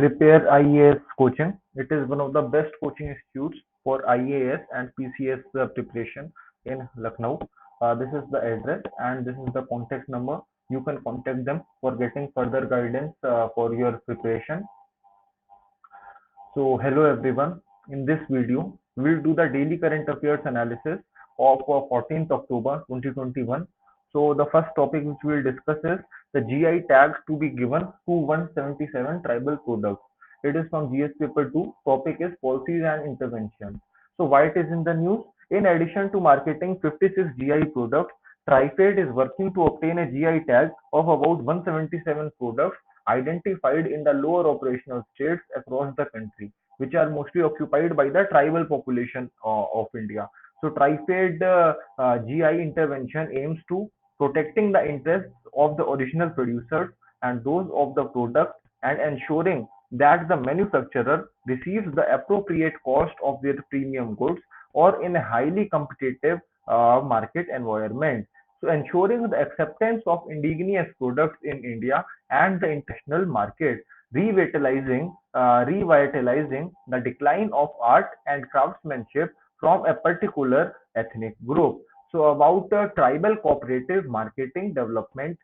Prepare IAS coaching. It is one of the best coaching institutes for IAS and PCS preparation in Lucknow. This is the address and this is the contact number. You can contact them for getting further guidance for your preparation. So hello everyone. In this video, we'll do the daily current affairs analysis of 14th October 2021. So the first topic which we'll discuss is the GI tag to be given to 177 tribal products. It is from GS paper 2. Topic is policies and interventions. So why it is in the news? In addition to marketing 56 GI products, TriFed is working to obtain a GI tag of about 177 products identified in the lower operational states across the country, which are mostly occupied by the tribal population of India. So, TriFed GI intervention aims to protecting the interests of the original producers and those of the product and ensuring that the manufacturer receives the appropriate cost of their premium goods or in a highly competitive market environment. So ensuring the acceptance of indigenous products in India and the international market, revitalizing the decline of art and craftsmanship from a particular ethnic group. So about Tribal Cooperative Marketing Development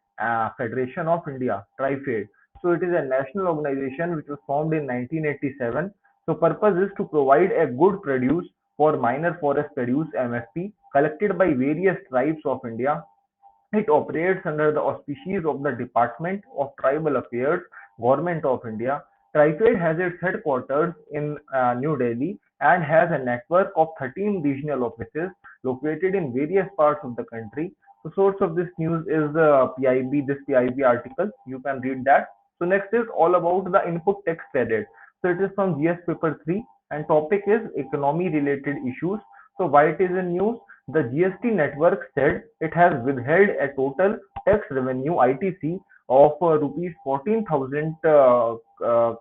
Federation of India, TriFed. So it is a national organization which was formed in 1987. So purpose is to provide a good produce for minor forest produce MFP collected by various tribes of India. It operates under the auspices of the Department of Tribal Affairs, Government of India. TriFed has its headquarters in New Delhi and has a network of 13 regional offices located in various parts of the country. The source of this news is the PIB, this PIB article. You can read that. So next is all about the input tax credit. So it is from GS paper 3 and topic is economy related issues. So why it is in news? The GST network said it has withheld a total tax revenue (ITC) of rupees 14,000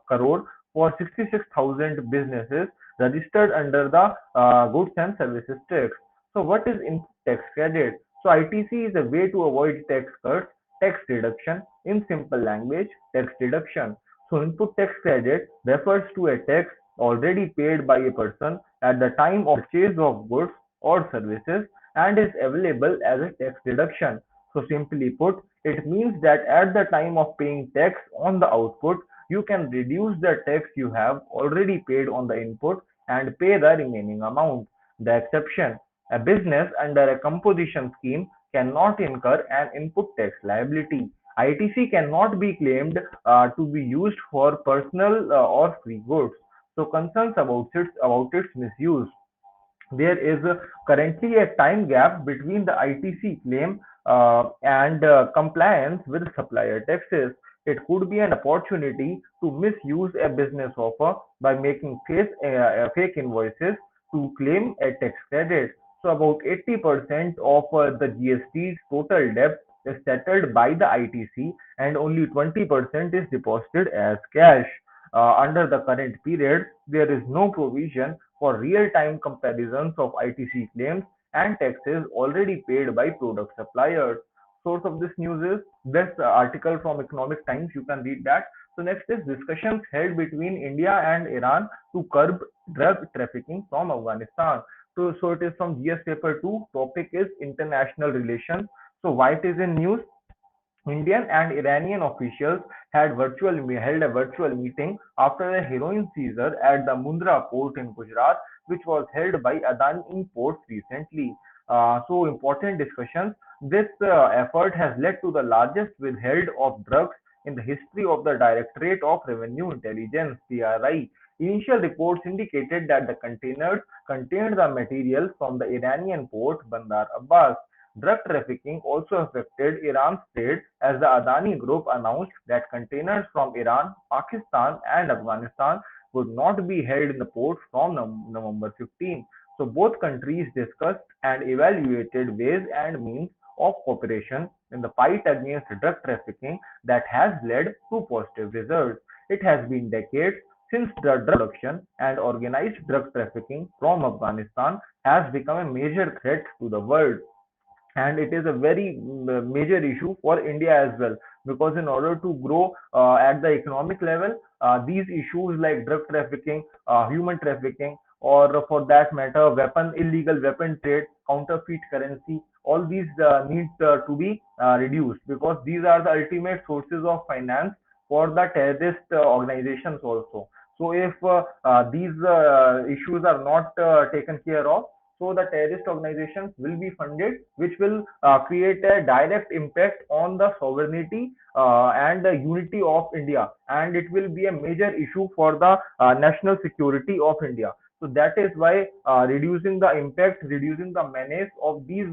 crore for 66,000 businesses registered under the Goods and Services Tax. So what is input tax credit? So ITC is a way to avoid tax cuts, tax deduction. In simple language, tax deduction. So input tax credit refers to a tax already paid by a person at the time of purchase of goods or services and is available as a tax deduction. So simply put, it means that at the time of paying tax on the output, you can reduce the tax you have already paid on the input and pay the remaining amount. The exception, a business under a composition scheme cannot incur an input tax liability. ITC cannot be claimed to be used for personal or free goods. So concerns about its misuse. There is currently a time gap between the ITC claim and compliance with supplier taxes. It could be an opportunity to misuse a business offer by making fake invoices to claim a tax credit. So about 80% of the GST's total debt is settled by the ITC and only 20% is deposited as cash. Under the current period, there is no provision for real-time comparisons of ITC claims and taxes already paid by product suppliers. Source of this news is this article from Economic Times. You can read that. So next is discussions held between India and Iran to curb drug trafficking from Afghanistan. So it is from GS paper 2. Topic is international relations. So why it is in news? Indian and Iranian officials held a virtual meeting after a heroin seizure at the Mundra port in Gujarat, which was held by Adani Ports recently. So important discussions. This effort has led to the largest withheld of drugs in the history of the Directorate of Revenue Intelligence (DRI). Initial reports indicated that the containers contained the material from the Iranian port Bandar Abbas. Drug trafficking also affected Iran's trade as the Adani Group announced that containers from Iran, Pakistan, and Afghanistan would not be held in the port from November 15. So both countries discussed and evaluated ways and means of cooperation in the fight against drug trafficking that has led to positive results. It has been decades since the drug production and organized drug trafficking from Afghanistan has become a major threat to the world, and it is a very major issue for India as well, because in order to grow at the economic level, these issues like drug trafficking, human trafficking, or for that matter, illegal weapon trade, counterfeit currency, all these need to be reduced, because these are the ultimate sources of finance for the terrorist organizations also. So if these issues are not taken care of, so the terrorist organizations will be funded, which will create a direct impact on the sovereignty and the unity of India, and it will be a major issue for the national security of India. So that is why reducing the impact, reducing the menace of these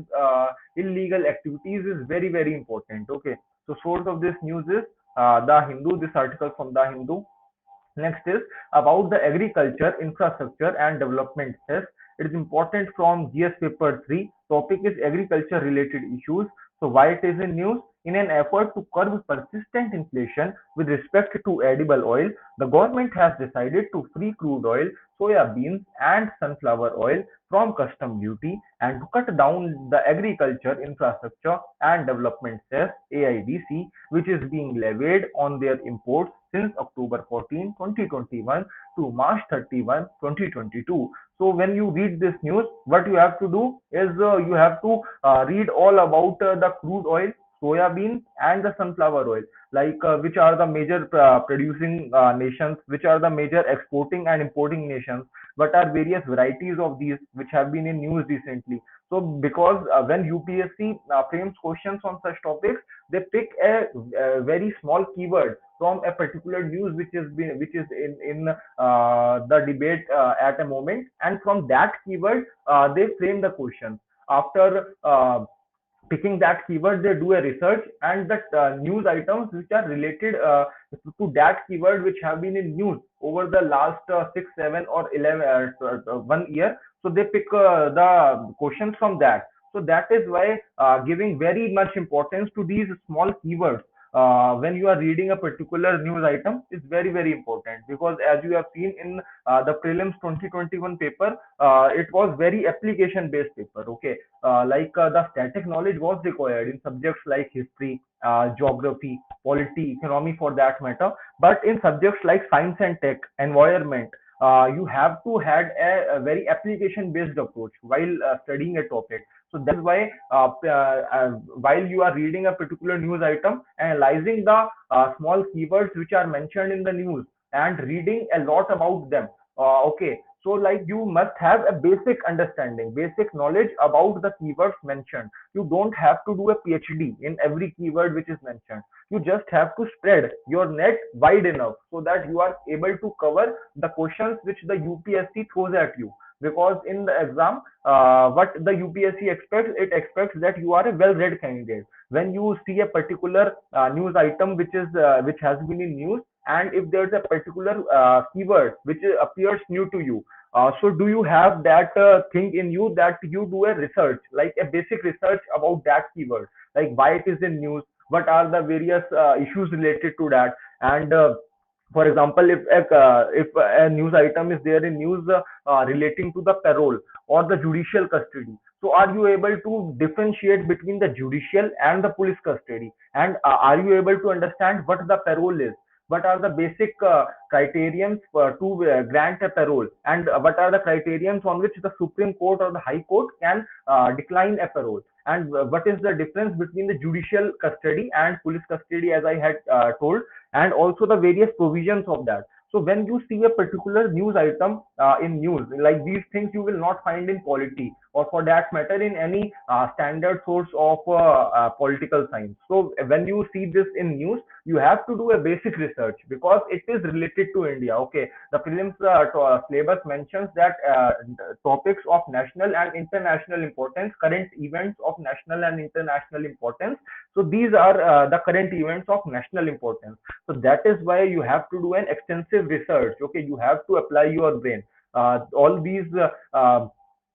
illegal activities is very, very important. Okay. So source of this news is the Hindu. This article from the Hindu. Next is about the agriculture, infrastructure and development. Yes, it is important from GS paper 3. Topic is agriculture related issues. So why it is in news? In an effort to curb persistent inflation with respect to edible oil, the government has decided to free crude oil, soya beans and sunflower oil from custom duty, and to cut down the agriculture infrastructure and development cess AIDC, which is being levied on their imports since October 14, 2021 to March 31, 2022. So when you read this news, what you have to do is you have to read all about the crude oil, soya bean and the sunflower oil, like which are the major producing nations, which are the major exporting and importing nations, what are various varieties of these which have been in news recently. So because when UPSC frames questions on such topics, they pick a very small keyword from a particular news which is in the debate at a moment, and from that keyword they frame the question. After picking that keyword, they do a research, and the news items which are related to that keyword, which have been in news over the last 6, 7, or 11 1 year. So they pick the questions from that. So that is why giving very much importance to these small keywords when you are reading a particular news item is very, very important, because as you have seen in the prelims 2021 paper, it was very application based paper. Okay. The static knowledge was required in subjects like history, geography, polity, economy for that matter. But in subjects like science and tech, environment, you have to had a very application based approach while studying a topic. So that is why while you are reading a particular news item, analyzing the small keywords which are mentioned in the news and reading a lot about them. Okay, so like you must have a basic understanding, basic knowledge about the keywords mentioned. You don't have to do a PhD in every keyword which is mentioned. You just have to spread your net wide enough so that you are able to cover the questions which the UPSC throws at you. Because in the exam, what the UPSC expects, it expects that you are a well-read candidate. When you see a particular news item which has been in news, and if there's a particular keyword which appears new to you, so do you have that thing in you that you do a research, like a basic research about that keyword, like why it is in news, what are the various issues related to that, and for example, if a news item is there in news relating to the parole or the judicial custody, so are you able to differentiate between the judicial and the police custody, and are you able to understand what the parole is, what are the basic criterions to grant a parole, and what are the criterions on which the Supreme Court or the High Court can decline a parole, and what is the difference between the judicial custody and police custody, as I had told, and also the various provisions of that. So when you see a particular news item in news, like these things you will not find in polity, or for that matter in any standard source of political science. So when you see this in news, you have to do a basic research because it is related to India. Okay, the prelims syllabus mentions that topics of national and international importance, current events of national and international importance. So these are the current events of national importance. So that is why you have to do an extensive research. Okay, you have to apply your brain. All these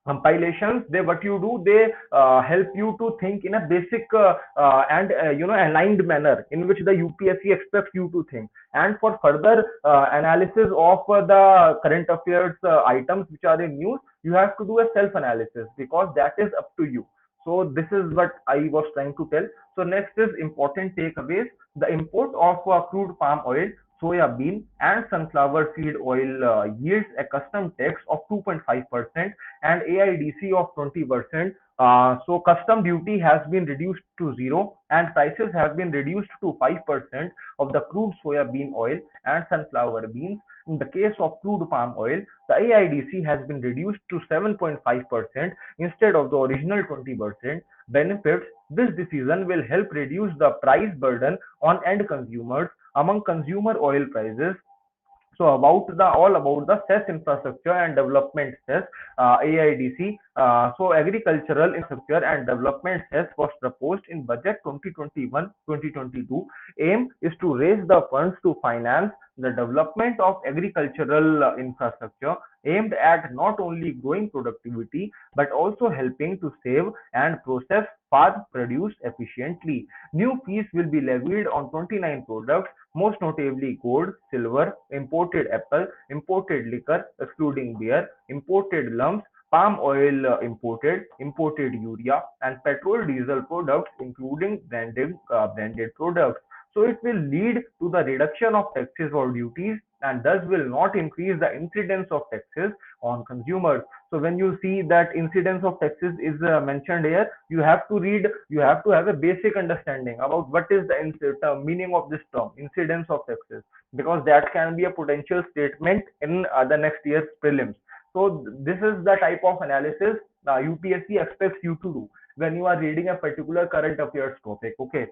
compilations, they what you do, they help you to think in a basic and aligned manner in which the UPSC expects you to think. And for further analysis of the current affairs items which are in news, you have to do a self analysis, because that is up to you. So this is what I was trying to tell. So next is important takeaways. The import of crude palm oil. soya bean and sunflower seed oil yields a custom tax of 2.5% and AIDC of 20%. So custom duty has been reduced to zero and prices have been reduced to 5% of the crude soya bean oil and sunflower beans. In the case of crude palm oil, the AIDC has been reduced to 7.5% instead of the original 20%. Benefits: this decision will help reduce the price burden on end consumers among consumer oil prices. So about the all about the CES infrastructure and development CES AIDC. So agricultural infrastructure and development CES was proposed in budget 2021-2022. Aim is to raise the funds to finance the development of agricultural infrastructure aimed at not only growing productivity but also helping to save and process farm produce efficiently. New fees will be levied on 29 products, most notably gold, silver, imported apple, imported liquor excluding beer, imported lumps, palm oil imported urea, and petrol diesel products including branded products. So it will lead to the reduction of taxes or duties and thus will not increase the incidence of taxes on consumers. So when you see that incidence of taxes is mentioned here, you have to have a basic understanding about what is the meaning of this term, incidence of taxes, because that can be a potential statement in the next year's prelims. So this is the type of analysis UPSC expects you to do when you are reading a particular current affairs topic. Okay,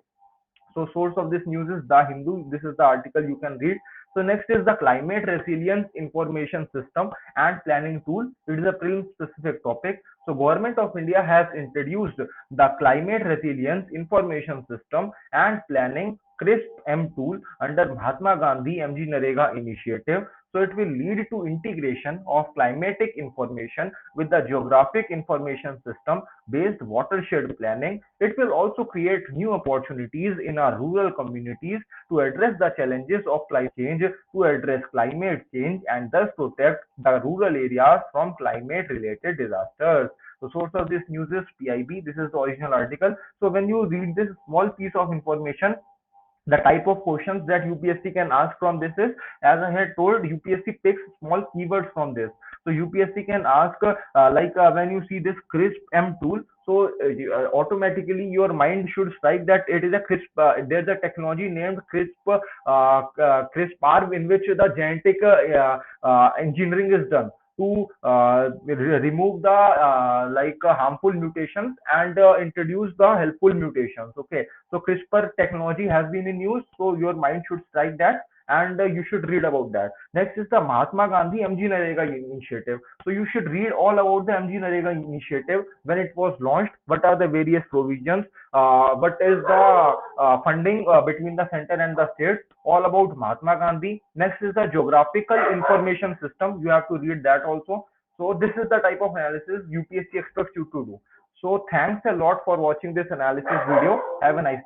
so source of this news is The Hindu. This is the article you can read. So next is the climate resilience information system and planning tool. It is a prelim specific topic. So Government of India has introduced the climate resilience information system and planning CRISP-M tool under Mahatma Gandhi MG Narega initiative. So it will lead to integration of climatic information with the geographic information system based watershed planning. It will also create new opportunities in our rural communities to address the challenges of climate change, to address climate change and thus protect the rural areas from climate related disasters. The source of this news is PIB. This is the original article. So when you read this small piece of information, the type of questions that UPSC can ask from this is, as I had told, UPSC picks small keywords from this. So UPSC can ask when you see this CRISP M tool, so automatically your mind should strike that it is a CRISP. There's a technology named CRISP, CRISPR, in which the genetic engineering is done to remove the harmful mutations and introduce the helpful mutations. Okay, so CRISPR technology has been in use, so your mind should strike that and you should read about that. Next is the Mahatma Gandhi MG Narega initiative. So you should read all about the MG Narega initiative, when it was launched, what are the various provisions, what is the funding between the center and the states, all about Mahatma Gandhi. Next is the geographical information system. You have to read that also. So this is the type of analysis UPSC expects you to do. So thanks a lot for watching this analysis video. Have a nice